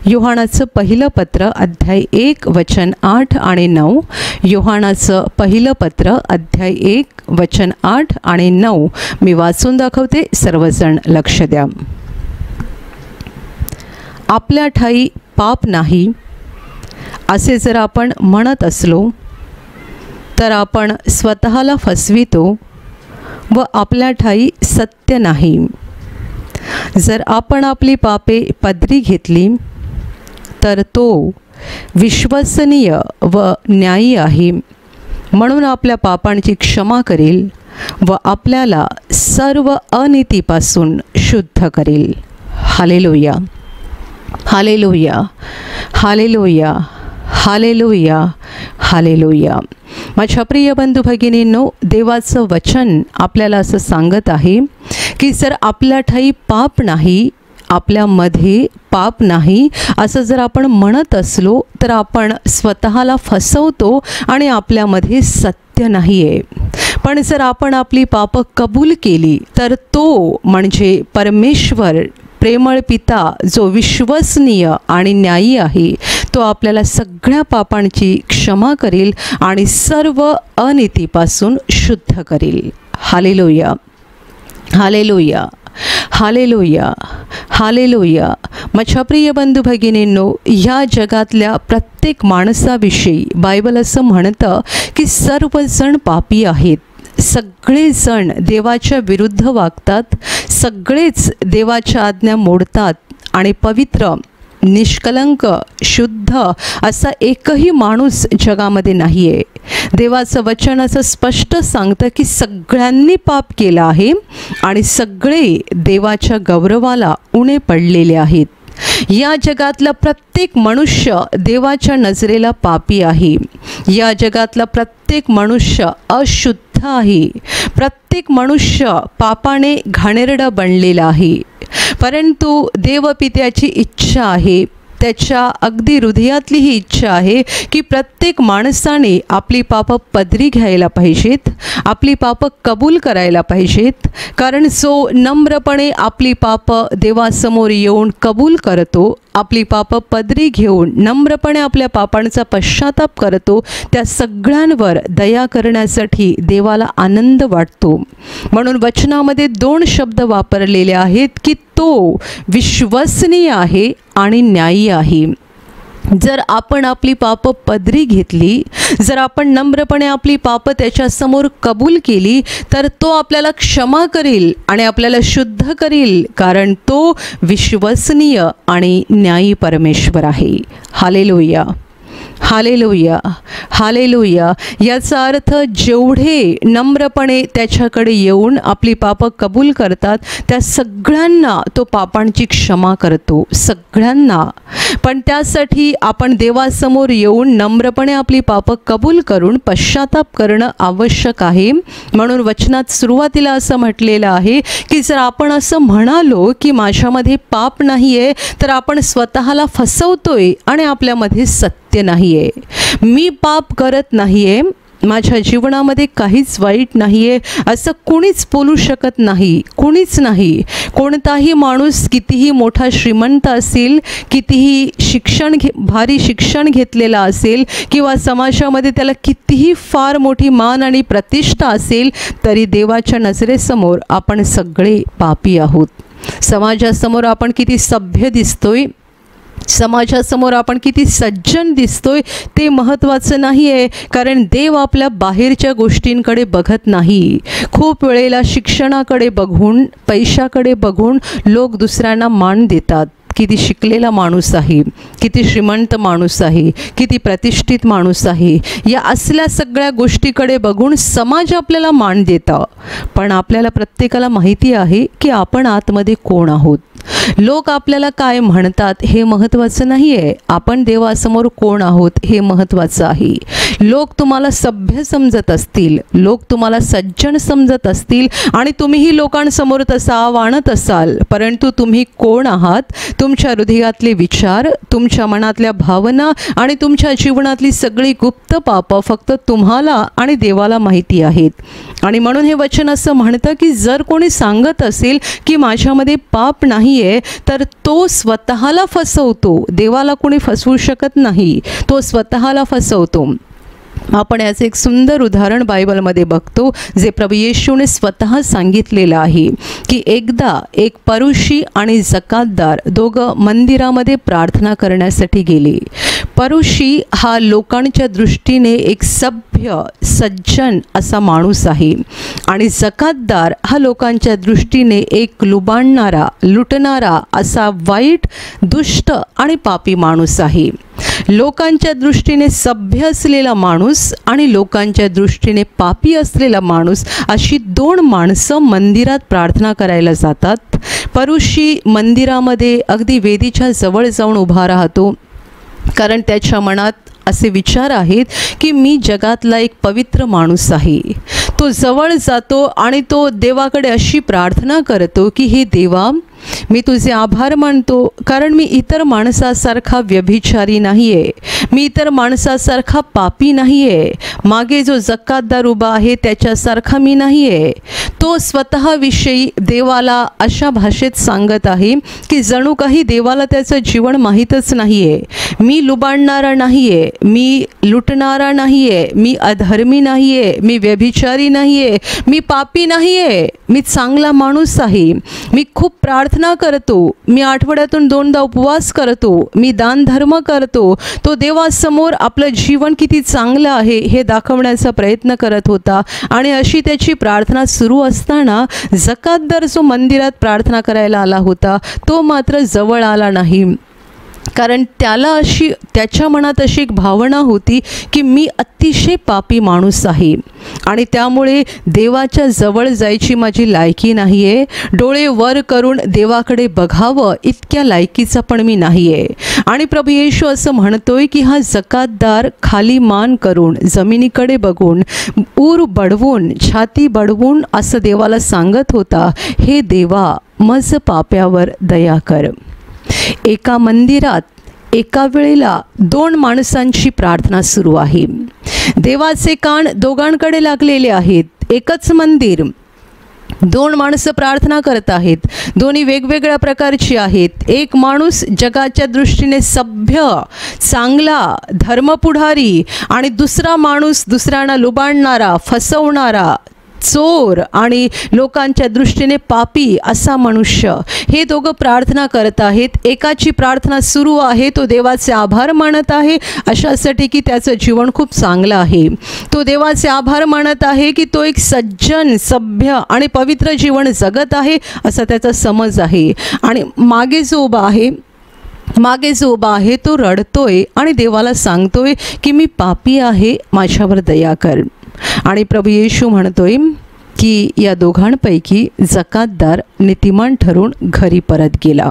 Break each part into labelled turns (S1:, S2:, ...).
S1: योहानाचं पहिलं पत्र अध्याय 1 वचन 8 आणि 9. योहानाचं पहिलं पत्र अध्याय 1 वचन 8 आणि 9 मी वाचून दाखवते, सर्वजण लक्ष द्या. आपल्या ठाई पाप नाही असे जर आपण म्हणत असलो तर आपण स्वतःला फसवितो व आपल्या ठाई सत्य नाही. जर आपण आपली पापे पदरी घेतली तर तो विश्वसनीय व न्यायी आहे, म्हणून आपल्या पापांची क्षमा करेल व आपल्याला सर्व अनीतीपासून शुद्ध करेल. Hallelujah, hallelujah, hallelujah, hallelujah, hallelujah. माझ्या प्रिय बंधू भगिनींनो, देवाचं वचन आपल्याला असं सांगत आहे की जर आपल्या ठाई पाप नाही, आपल्यामध्ये पाप नाही असं जर आपण म्हणत असलो तर आपण स्वतःला फसवतो आणि आपल्यामध्ये सत्य नाही आहे. पण जर आपण आपली पापं कबूल केली तर तो म्हणजे परमेश्वर, प्रेमळ पिता, जो विश्वसनीय आणि न्यायी आहे, तो आपल्याला सगळ्या पापांची क्षमा करेल आणि सर्व अनीतीपासून शुद्ध करेल. Hallelujah, hallelujah, hallelujah, hallelujah. माझ्या प्रिय बंधू भगिनींनो, ह्या जगातल्या प्रत्येक माणसाविषयी बायबल असं म्हणतं की सर्वजण पापी आहेत. सगळेजण देवाच्या विरुद्ध वागतात, सगळेच देवाच्या आज्ञा मोडतात आणि पवित्र, निष्कलंक, शुद्ध असा एकही माणूस जगामध्ये नाही आहे. देवाचं वचन असं स्पष्ट सांगतं की सगळ्यांनी पाप केलं आहे आणि सगळे देवाच्या गौरवाला उणे पडलेले आहेत. या जगातला प्रत्येक मनुष्य देवाच्या नजरेला पापी आहे. या जगातला प्रत्येक मनुष्य अशुद्ध आहे. प्रत्येक मनुष्य पापाने घाणेरडा बनलेला आहे. परंतु देवपित्याची इच्छा आहे, त्याच्या अगदी हृदयातली ही इच्छा आहे की प्रत्येक माणसाने आपली पापं पदरी घ्यायला पाहिजेत, आपली पापं कबूल करायला पाहिजेत. कारण जो नम्रपणे आपली पापं देवासमोर येऊन कबूल करतो, आपली पापं पदरी घेऊन नम्रपणे आपल्या पापांचा पश्चाताप करतो, त्या सगळ्यांवर दया करण्यासाठी देवाला आनंद वाटतो. म्हणून वचनामध्ये 2 शब्द वापरलेले आहेत की तो विश्वसनीय आहे आणि न्यायी आहे. जर आपण आपली पापं पदरी घेतली, जर आपण नम्रपणे आपली पापं त्याच्यासमोर कबूल केली तर तो आपल्याला क्षमा करेल आणि आपल्याला शुद्ध करेल, कारण तो विश्वसनीय आणि न्यायी परमेश्वर आहे. Hallelujah, hallelujah, hallelujah. याचा अर्थ जेवढे नम्रपणे त्याच्याकडे येऊन आपली पापं कबूल करतात त्या सगळ्यांना तो पापांची क्षमा करतो, सगळ्यांना. पण त्यासाठी आपण देवासमोर येऊन नम्रपणे आपली पापं कबूल करून पश्चाताप करणं आवश्यक आहे. म्हणून वचनात सुरुवातीला असं म्हटलेलं आहे की जर आपण असं म्हणालो की माझ्यामध्ये पाप नाही आहे तर आपण स्वतःला फसवतोय आणि आपल्यामध्ये सत्य नाही आहे. मी पाप करत नाही आहे, माझ्या जीवनामध्ये काहीच वाईट नाही आहे असं कुणीच बोलू शकत नाही, कुणीच नाही. कोणताही माणूस कितीही मोठा श्रीमंत असेल, कितीही भारी शिक्षण घेतलेला असेल किंवा समाजामध्ये त्याला कितीही फार मोठी मान आणि प्रतिष्ठा असेल, तरी देवाच्या नजरेसमोर आपण सगळे पापी आहोत. समाजासमोर आपण किती सभ्य दिसतोय, समाजासमोर आपण किती सज्जन दिसतोय ते महत्त्वाचं नाही आहे, कारण देव आपल्या बाहेरच्या गोष्टींकडे बघत नाही. खूप वेळेला शिक्षणाकडे बघून, पैशाकडे बघून लोक दुसऱ्यांना मान देतात. किती शिकलेला माणूस आहे, किती श्रीमंत माणूस आहे, किती प्रतिष्ठित माणूस आहे, या असल्या सगळ्या गोष्टीकडे बघून समाज आपल्याला मान देतं. पण आपल्याला प्रत्येकाला माहिती आहे की आपण आतमध्ये कोण आहोत. लोक आपल्याला काय म्हणतात हे महत्त्वाचं नाही आहे, आपण देवासमोर कोण आहोत हे महत्त्वाचं आहे. लोक तुम्हाला सभ्य समजत असतील, लोक तुम्हाला सज्जन समजत असतील आणि तुम्हीही लोकांसमोर तसा वाणत असाल, परंतु तुम्ही कोण आहात, तुमच्या हृदयातले विचार, तुमच्या मनातल्या भावना आणि तुमच्या जीवनातली सगळी गुप्त पापं फक्त तुम्हाला आणि देवाला माहिती आहेत. आणि म्हणून हे वचन असं म्हणतं की जर कोणी सांगत असेल की माझ्यामध्ये पाप नाही आहे आहे, तर तो स्वतःला फसवतो. देवाला कोणी फसवू शकत नाही, तो स्वतःला फसवतो. आपण याचे एक सुंदर उदाहरण बायबलमध्ये बघतो, जे प्रभू येशूने स्वतः सांगितलेलं आहे की एकदा एक परुषी आणि जकातदार दोघं मंदिरामध्ये प्रार्थना करण्यासाठी गेले. परुषी हा लोकांच्या दृष्टीने एक सभ्य सज्जन असा माणूस आहे आणि जकातदार हा लोकांच्या दृष्टीने एक लुबाडणारा लुटणारा असा वाईट दुष्ट आणि पापी माणूस आहे. लोकांच्या दृष्टीने सभ्य असलेला माणूस आणि लोकांच्या दृष्टीने पापी असलेला माणूस, अशी दोन माणसं मंदिरात प्रार्थना करायला जातात. परुषी मंदिरामध्ये अगदी वेदीच्या जवळ जाऊन उभा राहतो, कारण त्याच्या मनात असे विचार आहेत की मी जगातला एक पवित्र माणूस आहे. तो जवळ जातो आणि तो देवाकडे अशी प्रार्थना करतो की हे देवा, मी तुझे आभार मानतो, कारण मी इतर माणसासारखा व्यभिचारी नाही आहे, मी इतर माणसासारखा पापी नाही आहे, मागे जो जकातदार उभा आहे त्याच्यासारखा मी नाही आहे. तो स्वतःविषयी देवाला अशा भाषेत सांगत आहे की जणू काही देवाला त्याचं जीवन माहीतच नाही आहे. मी लुबाडणारा नाही आहे, मी लुटणारा नाही आहे, मी अधर्मी नाही आहे, मी व्यभिचारी नाही आहे, मी पापी नाही आहे, मी चांगला माणूस आहे, मी खूप प्रार्थना करतो, मी आठवड्यातून 2दा उपवास करतो, मी दान धर्म करतो. तो देवासमोर आपलं जीवन किती चांगलं आहे हे दाखवण्याचा प्रयत्न करत होता. आणि अशी त्याची प्रार्थना सुरू असताना जकातदार जो मंदिरात प्रार्थना करायला आला होता तो मात्र जवळ आला नाही, कारण त्याच्या मनात अशी एक भावना होती की मी अतिशय पापी माणूस आहे आणि त्यामुळे देवाच्या जवळ जायची माझी लायकी नाही आहे. डोळे वर करून देवाकडे बघावं इतक्या लायकीचा पण मी नाही आहे. आणि प्रभू येशू असं म्हणतोय की हा जकातदार खाली मान करून जमिनीकडे बघून ऊर बडवून छाती बडवून असं देवाला सांगत होता, हे देवा, मज पाप्यावर दया कर. एका मंदिरात एका वेळेला 2 माणसांची प्रार्थना सुरू आहे. देवाचे कान दोघांकडे लागलेले आहेत. एकच मंदिर, 2 माणसं प्रार्थना करत आहेत, दोन्ही वेगवेगळ्या प्रकारची आहेत. एक माणूस जगाच्या दृष्टीने सभ्य चांगला धर्मपुढारी आणि दुसरा माणूस दुसऱ्यांना लुबाडणारा फसवणारा चोर आणि लोकांच्या दृष्टीने पापी असा मनुष्य, हे दोघं प्रार्थना करत आहेत. एकाची प्रार्थना सुरू आहे, तो देवाचे आभार मानत आहे अशासाठी की त्याचं जीवन खूप चांगलं आहे. तो देवाचे आभार मानत आहे की तो एक सज्जन सभ्य आणि पवित्र जीवन जगत आहे असा त्याचा समज आहे. आणि मागे जो उभा आहे तो रडतोय आणि देवाला सांगतोय की मी पापी आहे, माझ्यावर दया कर. आणि प्रभू येशू म्हणतोय की या दोघांपैकी जकातदार नीतिमान ठरून घरी परत गेला.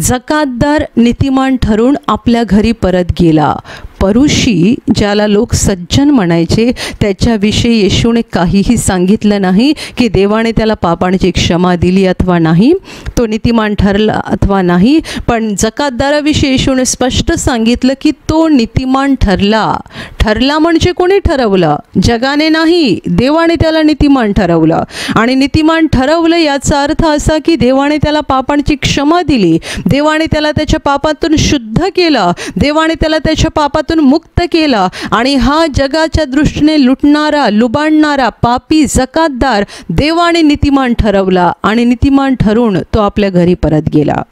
S1: जकातदार नीतिमान ठरून आपल्या घरी परत गेला. परुषी, ज्याला लोक सज्जन म्हणायचे, त्याच्याविषयी येशूने काहीही सांगितलं नाही की देवाने त्याला पापांची क्षमा दिली अथवा नाही, तो नीतिमान ठरला अथवा नाही. पण जकातदाराविषयी येशूने स्पष्ट सांगितलं की तो नीतिमान ठरला म्हणजे कोणी ठरवलं? जगाने नाही, देवाने त्याला नीतिमान ठरवलं. आणि नीतिमान ठरवलं याचा अर्थ असा की देवाने त्याला पापांची क्षमा दिली, देवाने त्याला त्याच्या पापातून शुद्ध केलं, देवाने त्याला त्याच्या पापातून मुक्त केला. आणि हा जगाच्या दृष्टीने लुटणारा लुबाडणारा पापी जकातदार देवाने नीतिमान ठरवला आणि नीतिमान ठरून तो आपल्या घरी परत गेला.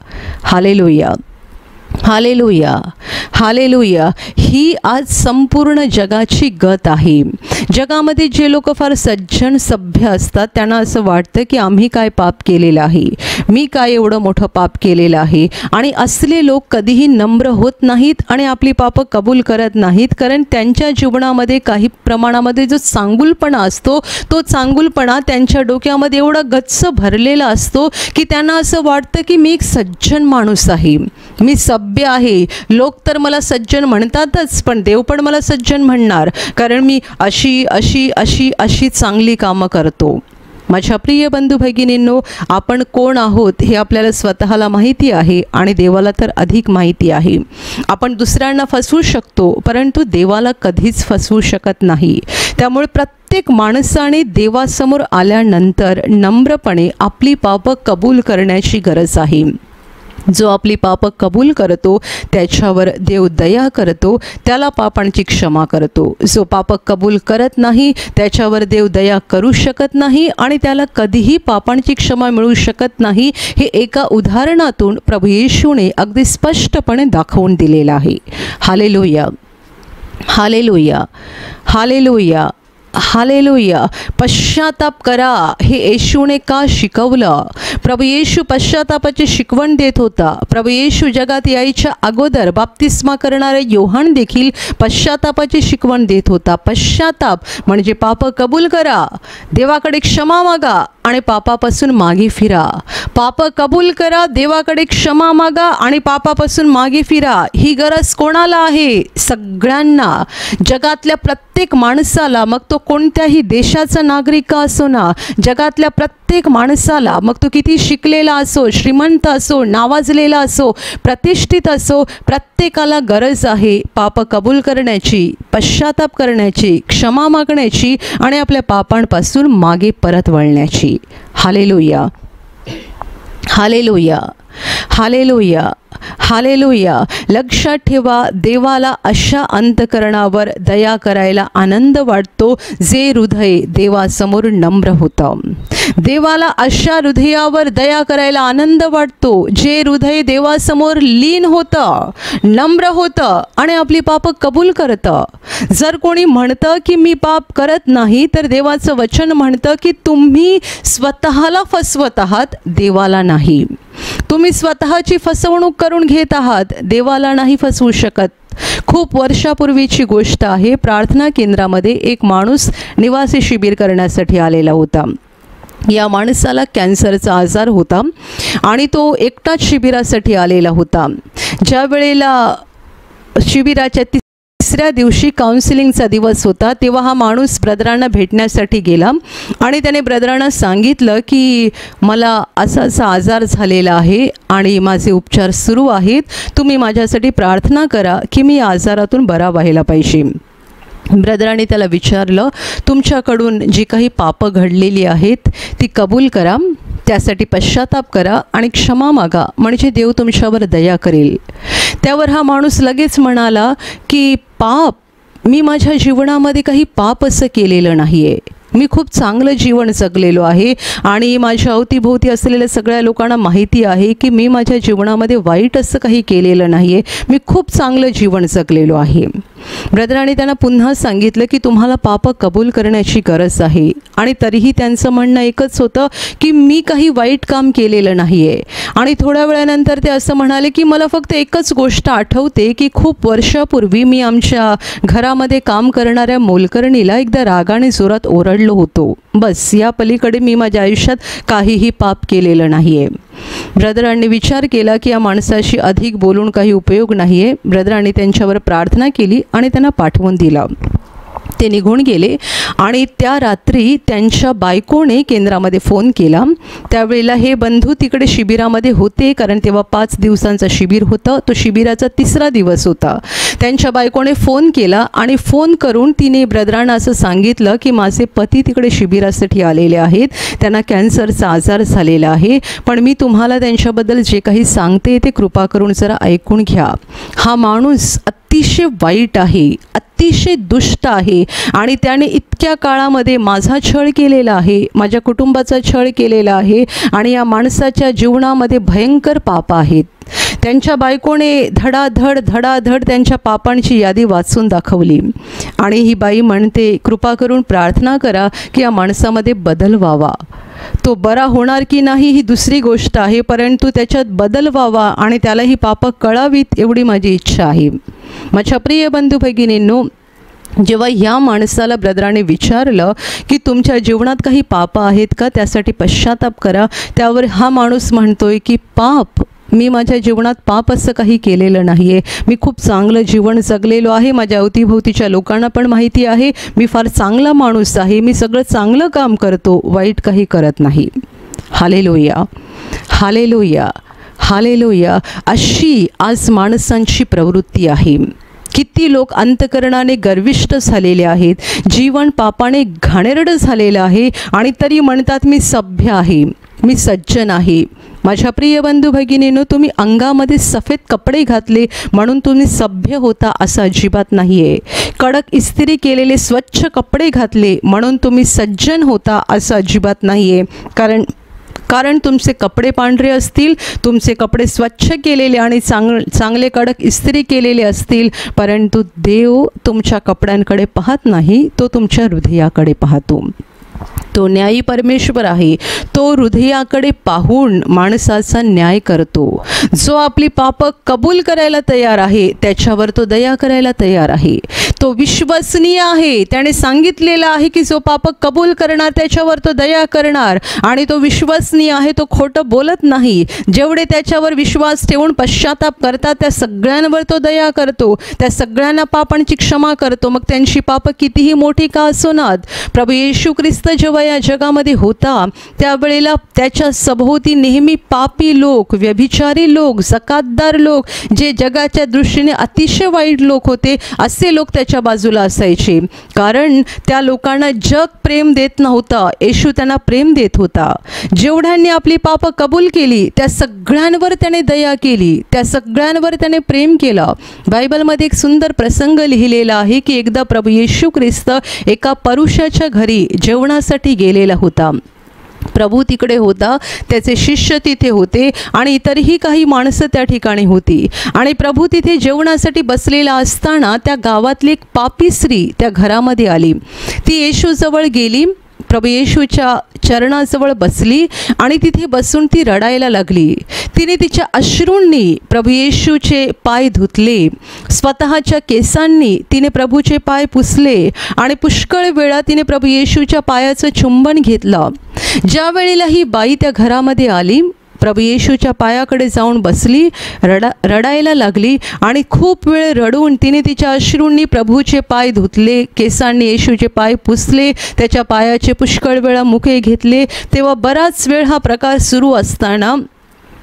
S1: Hallelujah, hallelujah, hallelujah. ही आज संपूर्ण जगाची गत आहे. जगामध्ये जे लोक फार सज्जन सभ्य असतात त्यांना असं वाटतं की आम्ही काय पाप केलेलं आहे, मी काय एवढं मोठं पाप केलेलं आहे. आणि असले लोक कधीही नम्र होत नाहीत आणि आपली पापं कबूल करत नाहीत, कारण त्यांच्या जीवनामध्ये काही प्रमाणामध्ये जो चांगुलपणा असतो तो चांगुलपणा त्यांच्या डोक्यामध्ये एवढा गच्च भरलेला असतो की त्यांना असं वाटतं की मी एक सज्जन माणूस आहे, मी सभ्य आहे. लोक तर मला सज्जन म्हणतातच, पण देव पण मला सज्जन म्हणणार, कारण मी अशी अशी अशी अशी चांगली कामं करतो. माझ्या प्रिय बंधू भगिनींनो, आपण कोण आहोत हे आपल्याला स्वतःला माहिती आहे आणि देवाला तर अधिक माहिती आहे. आपण दुसऱ्यांना फसवू शकतो, परंतु देवाला कधीच फसवू शकत नाही. त्यामुळे प्रत्येक माणसाने देवासमोर आल्यानंतर नम्रपणे आपली पापं कबूल करण्याची गरज आहे. जो आपली पापं कबूल करतो त्याच्यावर देव दया करतो, त्याला पापांची क्षमा करतो. जो पापं कबूल करत नाही त्याच्यावर देव दया करू शकत नाही आणि त्याला कधीही पापांची क्षमा मिळू शकत नाही. हे एका उदाहरणातून प्रभू येशूने अगदी स्पष्टपणे दाखवून दिलेलं आहे. Hallelujah, hallelujah, hallelujah, hallelujah. पश्चाताप करा हे येशूने का शिकवलं? प्रभू येशू पश्चातापाची शिकवण देत होता. प्रभू येशू जगात यायच्या अगोदर बाप्तिस्मा करणारे योहान देखील पश्चातापाची शिकवण देत होता. पश्चाताप म्हणजे पाप कबूल करा, देवाकडे क्षमा मागा आणि पापापासून मागे फिरा. पाप कबूल करा, देवाकडे क्षमा मागा आणि पापापासून मागे फिरा. ही गरज कोणाला आहे? सगळ्यांना, जगातल्या प्रत्येक माणसाला, मग तो कोणत्याही देशाचा नागरिक असो ना, जगातल्या प्रत्येक माणसाला, मग तो किती शिकलेला असो, श्रीमंत असो, नावाजलेला असो, प्रतिष्ठित असो, प्रत्येकाला गरज आहे पाप कबूल करण्याची, पश्चाताप करण्याची, क्षमा मागण्याची आणि आपल्या पापांपासून मागे परत वळण्याची. Hallelujah, hallelujah, hallelujah, hallelujah. लक्षात ठेवा, देवाला अशा अंतकरणावर दया करायला आनंद वाटतो जे हृदय देवासमोर नम्र होतं. देवाला अशा हृदयावर दया करायला आनंद वाटतो जे हृदय देवासमोर लीन होतं, नम्र होतं आणि आपली पापं कबूल करतं. जर कोणी म्हणतं की मी पाप करत नाही, तर देवाचं वचन म्हणतं की तुम्ही स्वतःला फसवत आहात, देवाला नाही. तुम्ही स्वतःची फसवणूक करून घेत आहात, देवाला नाही फसवू शकत. खूप वर्षापूर्वीची गोष्ट आहे. प्रार्थना केंद्रामध्ये एक माणूस निवासी शिबिर करण्यासाठी आलेला होता. या माणसाला कॅन्सरचा आजार होता आणि तो एकटाच शिबिरासाठी आलेला होता. ज्या वेळेला शिबिराच्या तिसऱ्या दिवशी काउन्सिलिंगचा दिवस होता, तेव्हा हा माणूस ब्रदरांना भेटण्यासाठी गेला आणि त्याने ब्रदरांना सांगितलं की मला असा आजार झालेला आहे आणि माझे उपचार सुरू आहेत, तुम्ही माझ्यासाठी प्रार्थना करा की मी या आजारातून बरा व्हायला पाहिजे. ब्रदरांनी त्याला विचारलं, तुमच्याकडून जी काही पापं घडलेली आहेत ती कबूल करा, त्यासाठी पश्चाताप करा आणि क्षमा मागा, म्हणजे देव तुमच्यावर दया करेल. त्यावर हा माणूस लगेच म्हणाला की पाप, मी माझ्या जीवनामध्ये काही पाप असं केलेलं नाही आहे, मी खूप चांगलं जीवन जगलेलो आहे आणि माझ्या अवतीभोवती असलेल्या सगळ्या लोकांना माहिती आहे की मी माझ्या जीवनामध्ये वाईट असं काही केलेलं नाही आहे, मी खूप चांगलं जीवन जगलेलो आहे. ब्रदरांनी त्यांना पुन्हा सांगितलं की तुम्हाला पाप कबूल करण्याची गरज आहे आणि तरीही त्यांचं म्हणणं एकच होतं की मी काही वाईट काम केलेलं नाही आहे. आणि थोड्या वेळानंतर ते असं म्हणाले की मला फक्त एकच गोष्ट आठवते की खूप वर्षापूर्वी मी आमच्या घरामध्ये काम करणाऱ्या मोलकरणीला एकदा रागाने जोरात ओरडलो होतो, बस या पलीकडे मी माझ्या आयुष्यात काहीही पाप केलेलं नाही आहे. ब्रदरांनी विचार केला की या माणसाशी अधिक बोलून काही उपयोग नाही आहे. ब्रदरांनी त्यांच्यावर प्रार्थना केली आणि त्यांना पाठवून दिला. ते निघून गेले आणि त्या रात्री त्यांच्या बायकोने केंद्रामध्ये फोन केला. त्यावेळेला हे बंधू तिकडे शिबिरामध्ये होते, कारण तेव्हा 5 दिवसांचं शिबिर होतं. तो शिबिराचा 3रा दिवस होता. त्यांच्या बायकोने फोन केला आणि फोन करून तिने ब्रदरांना असं सांगितलं की माझे पती तिकडे शिबिरासाठी आलेले आहेत, त्यांना कॅन्सरचा आजार झालेला आहे, पण मी तुम्हाला त्यांच्याबद्दल जे काही सांगते ते कृपा करून जरा ऐकून घ्या. हा माणूस अतिशय वाईट आहे, अतिशय दुष्ट आहे आणि त्याने इतक्या काळामध्ये माझा छळ केलेला आहे, माझ्या कुटुंबाचा छळ केलेला आहे आणि या माणसाच्या जीवनामध्ये भयंकर पाप आहेत. त्यांच्या बायकोने धडाधड त्यांच्या पापांची यादी वाचून दाखवली आणि ही बाई म्हणते, कृपा करून प्रार्थना करा की या माणसामध्ये बदल व्हावा. तो बरा होणार की नाही ही दुसरी गोष्ट आहे, परंतु त्याच्यात बदल व्हावा आणि त्याला ही पापं कळावीत एवढी माझी इच्छा आहे. माझ्या प्रिय बंधू भगिनींनो, जेव्हा ह्या माणसाला ब्रदराने विचारलं की तुमच्या जीवनात काही पापं आहेत का, त्यासाठी पश्चाताप करा, त्यावर हा माणूस म्हणतोय की पाप, मी माझ्या जीवनात पाप असं काही केलेलं नाही आहे, मी खूप चांगलं जीवन जगलेलो आहे, माझ्या अवतीभोवतीच्या लोकांना पण माहिती आहे मी फार चांगला माणूस आहे, मी सगळं चांगलं काम करतो, वाईट काही करत नाही. Hallelujah, hallelujah, hallelujah. अशी आज माणसांची प्रवृत्ती आहे. किती लोक अंतकरणाने गर्विष्ठ झालेले आहेत, जीवन पापाने घाणेरडं झालेलं आहे आणि तरी म्हणतात मी सभ्य आहे, मी सज्जन आहे, माझ्या प्रिय बंधू भगिनींनो, तुम्ही अंगामध्ये सफेद कपडे घातले म्हणून तुम्ही सभ्य होता असं अजिबात नाही आहे. कडक इस्त्री केलेले स्वच्छ कपडे घातले म्हणून तुम्ही सज्जन होता असं अजिबात नाही आहे. कारण तुमचे कपडे पांढरे असतील, तुमचे कपडे स्वच्छ केलेले आणि चांगले कडक इस्त्री केलेले असतील, परंतु देव तुमच्या कपड्यांकडे पाहत नाही, तो तुमच्या हृदयाकडे पाहतो. तो न्यायी परमेश्वर आहे. तो हृदयाकडे पाहून माणसाचा न्याय करतो. जो आपली पापं कबूल करायला तयार आहे त्याच्यावर तो दया करायला तयार आहे. तो विश्वसनीय आहे. त्याने सांगितलेला आहे की जो पापं कबूल करणार त्याच्यावर तो दया करणार, आणि तो विश्वसनीय आहे. तो खोटं बोलत नाही. जेवढे त्याच्यावर विश्वास ठेवून पश्चाताप करतात त्या सगळ्यांवर तो दया करतो. त्या सगळ्यांना पापांची क्षमा करतो, मग त्यांची पापं कितीही मोठी का असोनात. प्रभू येशू ख्रिस्त जेव्हा या जगामध्ये होता त्यावेळेला त्याच्या सभोवती नेहमी पापी लोक, व्यभिचारी लोक, जकातदार लोक, जे जगाच्या दृष्टीने अतिशय वाईट लोक होते, असे लोक त्याच्या बाजूला असायचे. कारण त्या लोकांना जग प्रेम देत नव्हता, येशू त्यांना प्रेम देत होता. जेवढ्यांनी आपली पापं कबूल केली त्या सगळ्यांवर त्याने दया केली, त्या सगळ्यांवर त्याने प्रेम केलं. बायबलमध्ये एक सुंदर प्रसंग लिहिलेला आहे की एकदा प्रभू येशू ख्रिस्त एका पुरुषाच्या घरी जेवणासाठी गेलेला होता. प्रभू तिकडे होता, त्याचे शिष्य तिथे होते आणि इतरही काही माणसं त्या ठिकाणी होती. आणि प्रभू तिथे जेवणासाठी बसलेला असताना त्या गावातली एक पापी स्त्री त्या घरामध्ये आली. ती येशूजवळ गेली, प्रभू येशूच्या चरणाजवळ बसली आणि तिथे बसून ती रडायला लागली. तिने तिच्या अश्रूंनी प्रभू येशूचे पाय धुतले. स्वतःच्या केसांनी तिने प्रभूचे पाय पुसले आणि पुष्कळ वेळा तिने प्रभू येशूच्या पायाचं चुंबन घेतलं. ज्या वेळेला ही बाई त्या घरामध्ये आली, प्रभू येशूच्या पायाकडे जाऊन बसली, रडायला लागली आणि खूप वेळ रडून तिने तिच्या अश्रूंनी प्रभूचे पाय धुतले, केसांनी येशूचे पाय पुसले, त्याच्या पायाचे पुष्कळ वेळा मुखे घेतले. तेव्हा बराच वेळ हा प्रकार सुरू असताना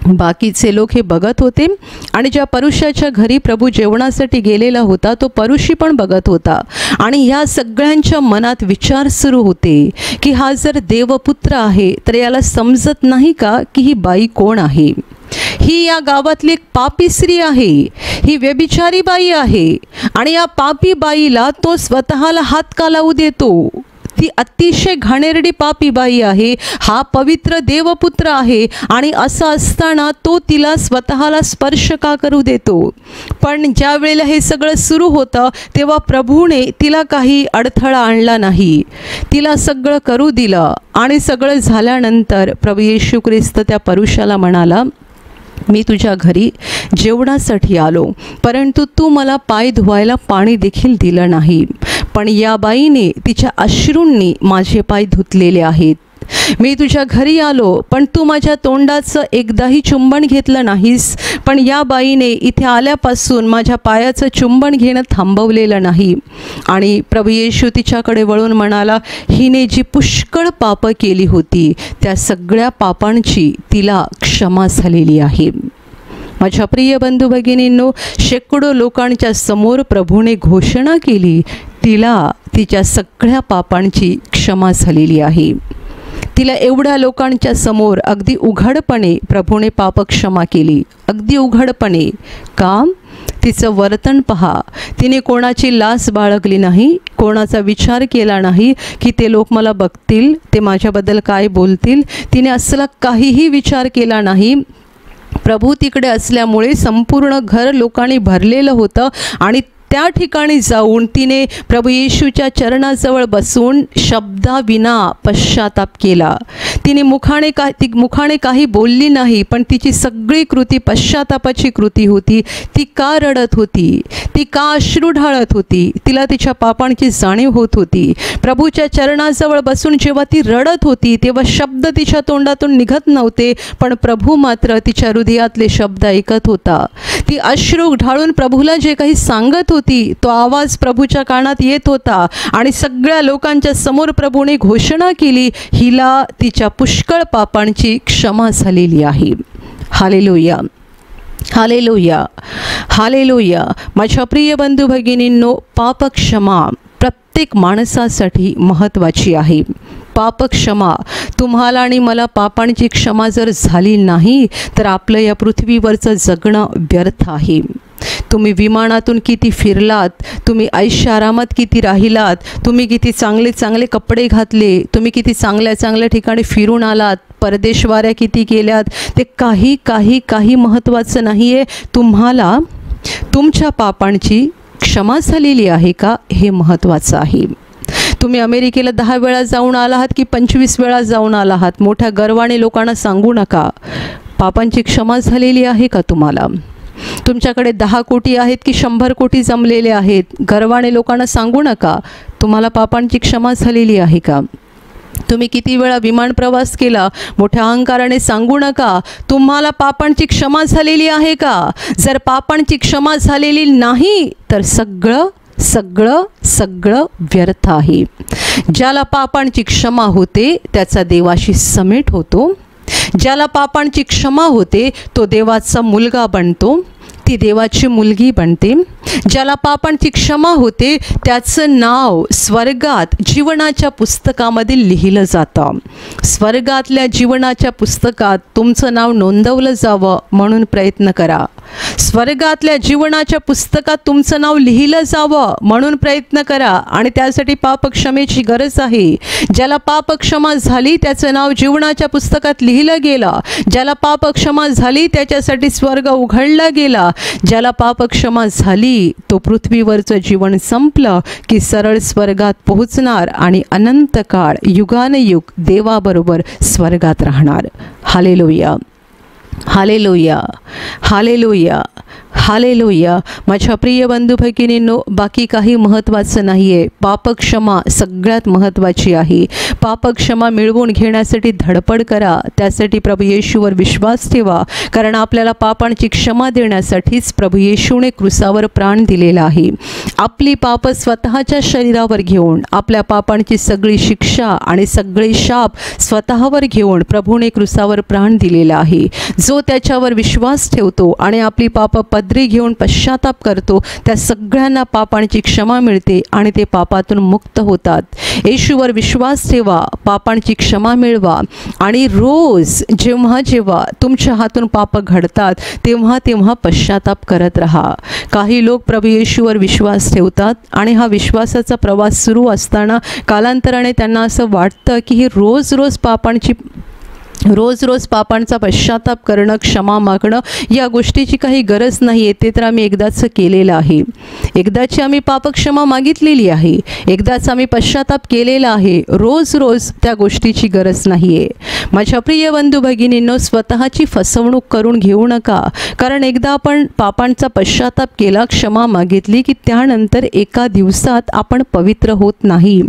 S1: बाकीचे लोक हे बघत होते आणि ज्या पुरुषाच्या घरी प्रभू जेवणासाठी गेलेला होता तो पुरुषी पण बघत होता. आणि या सगळ्यांच्या मनात विचार सुरू होते की हा जर देवपुत्र आहे तर याला समजत नाही का की ही बाई कोण आहे. ही या गावातली एक पापी स्त्री आहे, ही व्यभिचारी बाई आहे आणि या पापी बाईला तो स्वतःला हात का लावू देतो. ती अतिशय घाणेरडी पापी बाई आहे, हा पवित्र देवपुत्र आहे आणि असं असताना तो तिला स्वतःला स्पर्श का करू देतो. पण ज्या वेळेला हे सगळं सुरू होतं तेव्हा प्रभूने तिला काही अडथळा आणला नाही, तिला सगळं करू दिलं. आणि सगळं झाल्यानंतर प्रभू येशू ख्रिस्त त्या पुरुषाला म्हणाला, मी तुझ्या घरी जेवणासाठी आलो, परंतु तू मला पाय धुवायला पाणी देखील दिलं नाही. पण या बाईने तिच्या अश्रूंनी माझे पाय धुतलेले आहेत. मी तुझ्या घरी आलो पण तू माझ्या तोंडाचं एकदाही चुंबन घेतलं नाहीस. पण या बाईने इथे आल्यापासून माझ्या पायाचं चुंबन घेणं थांबवलेलं नाही. आणि प्रभू येशू तिच्याकडे वळून म्हणाला, हिने जी पुष्कळ पापं केली होती त्या सगळ्या पापांची तिला क्षमा झालेली आहे. माझ्या प्रिय बंधू भगिनींनो, शेकडो लोकांच्या समोर प्रभूने घोषणा केली, तिला तिच्या सगळ्या पापांची क्षमा झालेली आहे. तिला एवढ्या लोकांच्या समोर अगदी उघडपणे प्रभूने पाप क्षमा केली, अगदी उघडपणे. का? तिचं वर्तन पहा. तिने कोणाची लाज बाळगली नाही, कोणाचा विचार केला नाही की ते लोक मला बघतील, ते माझ्याबद्दल काय बोलतील. तिने असला काहीही विचार केला नाही. प्रभू तिकडे असल्यामुळे संपूर्ण घर लोकांनी भरलेलं होतं आणि त्या ठिकाणी जाऊन तिने प्रभू येशूच्या चरणाजवळ बसून शब्दाविना पश्चाताप केला. तिने मुखाने काही बोलली नाही, पण तिची सगळी कृती पश्चातापाची कृती होती. ती का रडत होती, ती का अश्रू ढाळत होती, तिला तिच्या पापांची जाणीव होत होती. प्रभूच्या चरणाजवळ बसून जेव्हा ती रडत होती तेव्हा शब्द तिच्या तोंडातून निघत नव्हते, पण प्रभू मात्र तिच्या हृदयातले शब्द ऐकत होता. ती अश्रू ढाळून प्रभूला जे काही सांगत होती तो आवाज प्रभूच्या कानात येत होता आणि सगळ्या लोकांच्या समोर प्रभूने घोषणा केली, हिला तिच्या पुष्कळ पापांची क्षमा झालेली आहे. Hallelujah, hallelujah, hallelujah. माझ्या प्रिय बंधू भगिनींनो, पापक्षमा प्रत्येक माणसासाठी महत्त्वाची आहे. पाप क्षमा. तुम्हाला आणि मला पापांची क्षमा जर झाली नाही तर आपलं या पृथ्वीवरचं जगणं व्यर्थ आहे. तुम्ही विमानातून किती फिरलात, तुम्ही ऐशारामात किती राहिलात, तुम्ही किती चांगले चांगले कपडे घातले, तुम्ही किती चांगल्या चांगल्या ठिकाणी फिरून आलात, परदेशवाऱ्या किती केल्यात, ते काही महत्त्वाचं नाही आहे. तुम्हाला तुमच्या पापांची क्षमा झालेली आहे का हे महत्त्वाचं आहे. तुम्ही अमेरिकेला 10 वेळा जाऊन आला आहात की 25 वेळा जाऊन आला आहात, मोठ्या गर्वाने लोकांना सांगू नका. पापांची क्षमा झालेली आहे का तुम्हाला? तुमच्याकडे 10 कोटी आहेत की 100 कोटी जमलेले आहेत, गर्वाने लोकांना सांगू नका. तुम्हाला पापांची क्षमा झालेली आहे का? तुम्ही किती वेळा विमान प्रवास केला, मोठ्या अहंकाराने सांगू नका. तुम्हाला पापांची क्षमा झालेली आहे का? जर पापांची क्षमा झालेली नाही तर सगळं व्यर्थ आहे. ज्याला पापांची क्षमा होते त्याचा देवाशी समेट होतो. ज्याला पापांची क्षमा होते तो देवाचा मुलगा बनतो, ती देवाची मुलगी बनते. ज्याला पापांची क्षमा होते त्याचं नाव स्वर्गात जीवनाच्या पुस्तकामध्ये लिहिलं जातं. स्वर्गातल्या जीवनाच्या पुस्तकात तुमचं नाव नोंदवलं जावं म्हणून प्रयत्न करा. स्वर्गातल्या जीवनाच्या पुस्तकात तुमचं नाव लिहिलं जावं म्हणून प्रयत्न करा आणि त्यासाठी पापक्षमेची गरज आहे. ज्याला पापक्षमा झाली त्याचं नाव जीवनाच्या पुस्तकात लिहिलं गेलं. ज्याला पापक्षमा झाली त्याच्यासाठी स्वर्ग उघडला गेला. ज्याला पापक्षमा झाली तो पृथ्वीवरचं जीवन संपलं की सरळ स्वर्गात पोहोचणार आणि अनंत काळ युगानयुग देवाबरोबर स्वर्गात राहणार. Hallelujah, hallelujah, hallelujah, hallelujah. माझ्या प्रिय बंधू भगिनींनो, बाकी काही महत्त्वाचं नाही आहे. पापक्षमा सगळ्यात महत्त्वाची आहे. पापक्षमा मिळवून घेण्यासाठी धडपड करा. त्यासाठी प्रभू येशूवर विश्वास ठेवा, कारण आपल्याला पापांची क्षमा देण्यासाठीच प्रभू येशूने क्रूसावर प्राण दिलेला आहे. आपली पाप स्वतःच्या शरीरावर घेऊन, आपल्या पापांची सगळी शिक्षा आणि सगळे शाप स्वतःवर घेऊन प्रभूने क्रूसावर प्राण दिलेला आहे. जो त्याच्यावर विश्वास ठेवतो आणि आपली पाप पदरी घेऊन पश्चाताप करतो त्या सगळ्यांना पापांची क्षमा मिळते आणि ते पापातून मुक्त होतात. येशूवर विश्वास ठेवा, पापांची क्षमा मिळवा आणि रोज जेव्हा जेव्हा तुमच्या हातून पाप घडतात तेव्हा पश्चाताप करत राहा. काही लोक प्रभू येशूवर विश्वास ठेवतात आणि हा विश्वासाचा प्रवास सुरू असताना कालांतराने त्यांना असं वाटतं की हे रोज रोज पापांचा पश्चाताप करणं, क्षमा मागणं या गोष्टीची काही गरज नाही आहे. ते तर आम्ही एकदाच केलेलं आहे. एकदाची आम्ही पापक्षमा मागितलेली आहे. एकदाच आम्ही पश्चाताप केलेला आहे. रोज त्या गोष्टीची गरज नाही आहे. माझ्या प्रिय बंधू भगिनींनो, स्वतःची फसवणूक करून घेऊ नका. कारण एकदा आपण पापांचा पश्चाताप केला, क्षमा मागितली की त्यानंतर एका दिवसात आपण पवित्र होत नाही.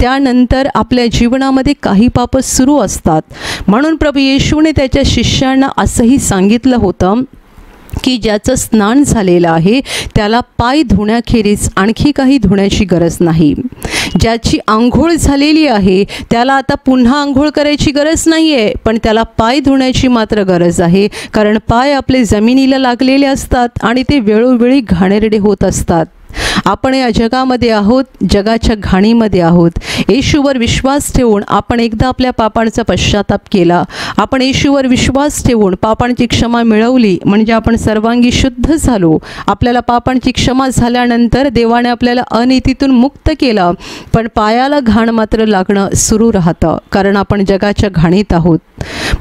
S1: त्यानंतर आपल्या जीवनामध्ये काही पाप सुरू असतात. म्हणून प्रभू येशूने त्याच्या शिष्यांना असंही सांगितलं होतं की ज्याचं स्नान झालेलं आहे त्याला पाय धुण्याखेरीज आणखी काही धुण्याची गरज नाही. ज्याची आंघोळ झालेली आहे त्याला आता पुन्हा आंघोळ करायची गरज नाही आहे, पण त्याला पाय धुण्याची मात्र गरज आहे. कारण पाय आपले जमिनीला लागलेले असतात आणि ते वेळोवेळी घाणेरडे होत असतात. आपण या जगामध्ये आहोत, जगाच्या घाणीमध्ये आहोत. येशूवर विश्वास ठेवून आपण एकदा आपल्या पापांचा पश्चाताप केला, आपण येशूवर विश्वास ठेवून पापांची क्षमा मिळवली म्हणजे आपण सर्वांगी शुद्ध झालो. आपल्याला पापांची क्षमा झाल्यानंतर देवाने आपल्याला अनितीतून मुक्त केलं, पण पायाला घाण मात्र लागणं सुरू राहतं, कारण आपण जगाच्या घाणीत आहोत.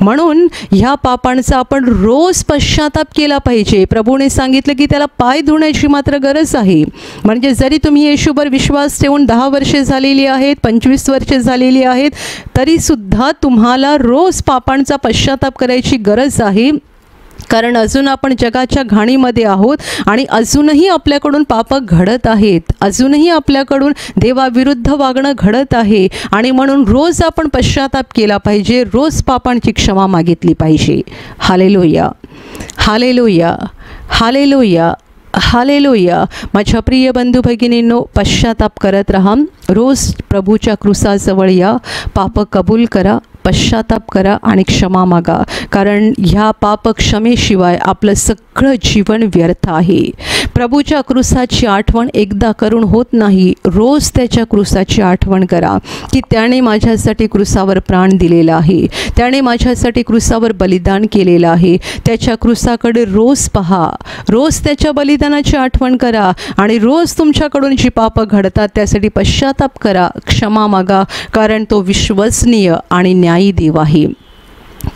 S1: म्हणून ह्या पापांचा आपण रोज पश्चाताप केला पाहिजे. प्रभूने सांगितलं की त्याला पाय धुण्याची मात्र गरज आहे. म्हणजे जरी तुम्ही येशूवर विश्वास ठेवून 10 वर्षे झालेली आहेत, 25 वर्षे झालेली आहेत, तरीसुद्धा तुम्हाला रोज पापांचा पश्चाताप करायची गरज आहे. कारण अजून आपण जगाच्या घाणीमध्ये आहोत आणि अजूनही आपल्याकडून पाप घडत आहेत, अजूनही आपल्याकडून देवाविरुद्ध वागणं घडत आहे. आणि म्हणून रोज आपण पश्चाताप केला पाहिजे, रोज पापांची क्षमा मागितली पाहिजे. Hallelujah, hallelujah, hallelujah, hallelujah. माझ्या प्रिय बंधू भगिनींनो, पश्चाताप करत राहा. रोज प्रभूच्या क्रूसाजवळ या, पाप कबूल करा, पश्चाताप करा आणि क्षमा मागा, कारण ह्या पापक्षमेशिवाय आपलं सगळं जीवन व्यर्थ आहे. प्रभूच्या क्रूसाची आठवण एकदा करून होत नाही, रोज त्याच्या क्रूसाची आठवण करा की त्याने माझ्यासाठी क्रूसावर प्राण दिलेला आहे, त्याने माझ्यासाठी क्रूसावर बलिदान केलेलं आहे. त्याच्या क्रूसाकडे रोज पहा, रोज त्याच्या बलिदानाची आठवण करा आणि रोज तुमच्याकडून जी पापं घडतात त्यासाठी पश्चाताप करा, क्षमा मागा, कारण तो विश्वसनीय आणि न्यायी देव आहे.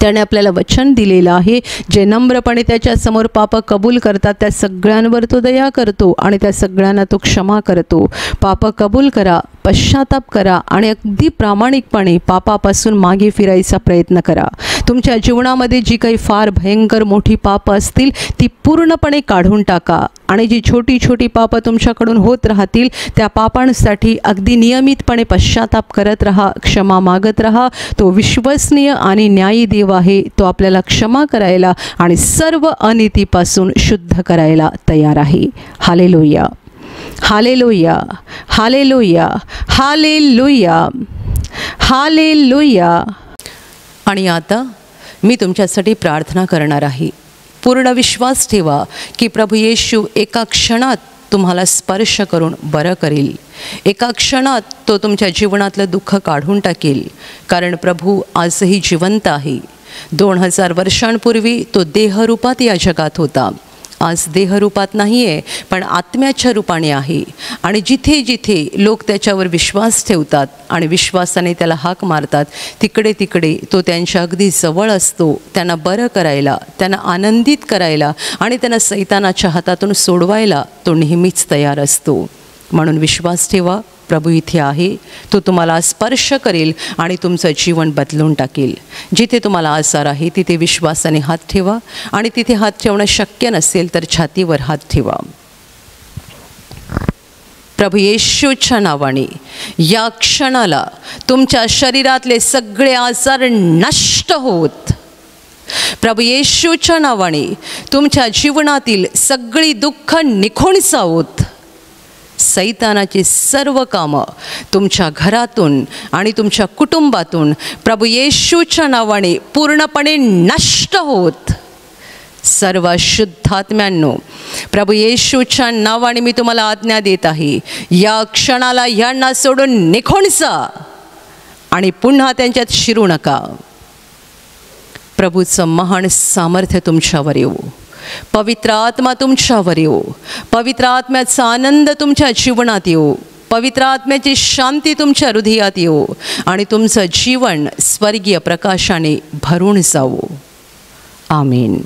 S1: त्याने आपल्याला वचन दिलेलं आहे, जे नम्रपणे त्याच्यासमोर पापं कबूल करतात त्या सगळ्यांवर तो दया करतो आणि त्या सगळ्यांना तो क्षमा करतो. पापं कबूल करा, पश्चाताप करा आणि अगदी प्रामाणिकपणे पापापासून मागे फिरायचा प्रयत्न करा. तुमच्या जीवनामध्ये जी काही फार भयंकर मोठी पापं असतील ती पूर्णपणे काढून टाका आणि जी छोटी छोटी पापं तुमच्याकडून होत राहतील त्या पापांसाठी अगदी नियमितपणे पश्चाताप करत राहा, क्षमा मागत राहा. तो विश्वसनीय आणि न्यायी देव आहे. तो आपल्याला क्षमा करायला आणि सर्व अनितीपासून शुद्ध करायला तयार आहे. Hallelujah, hallelujah, hallelujah, hallelujah, hallelujah. आणि आता मी तुमच्यासाठी प्रार्थना करणार आहे. पूर्ण विश्वास ठेवा की प्रभू येशू एका क्षणात तुम्हाला स्पर्श करून बरं करेल. एका क्षणात तो तुमच्या जीवनातलं दुःख काढून टाकेल, कारण प्रभू आजही जिवंत आहे. 2000 वर्षांपूर्वी तो देहरूपात या जगात होता. आज देहरूपात नाही आहे, पण आत्म्याच्या रूपाने आहे. आणि जिथे जिथे लोक त्याच्यावर विश्वास ठेवतात आणि विश्वासाने त्याला हाक मारतात तिकडे तिकडे तो त्यांच्या अगदी जवळ असतो, त्यांना बरं करायला, त्यांना आनंदित करायला आणि त्यांना सैतानाच्या हातातून सोडवायला तो नेहमीच तयार असतो. म्हणून विश्वास ठेवा, प्रभू इथे आहे. तो तुम्हाला स्पर्श करेल आणि तुमचं जीवन बदलून टाकेल. जिथे तुम्हाला आजार आहे तिथे विश्वासाने हात ठेवा आणि तिथे हात ठेवणं शक्य नसेल तर छातीवर हात ठेवा. प्रभू येशूच्या नावाने या क्षणाला तुमच्या शरीरातले सगळे आजार नष्ट होत, प्रभू येशूच्या नावाने तुमच्या जीवनातील सगळी दुःख निघून जावोत. सैतानाची सर्व कामं तुमच्या घरातून आणि तुमच्या कुटुंबातून प्रभू येशूच्या नावाने पूर्णपणे नष्ट होत. सर्व शुद्धात्म्यांनो, प्रभू येशूच्या नावाने मी तुम्हाला आज्ञा देत आहे, या क्षणाला यांना सोडून निघून जा आणि पुन्हा त्यांच्यात शिरू नका. प्रभूचं महान सामर्थ्य तुमच्यावर येऊ, पवित्र आत्मा तुमच्यावर येऊ, पवित्र आत्म्याचा आनंद तुमच्या जीवनात येऊ, पवित्र आत्म्याची शांती तुमच्या हृदयात येऊ आणि तुमचं जीवन स्वर्गीय प्रकाशाने भरून जावो. आमीन.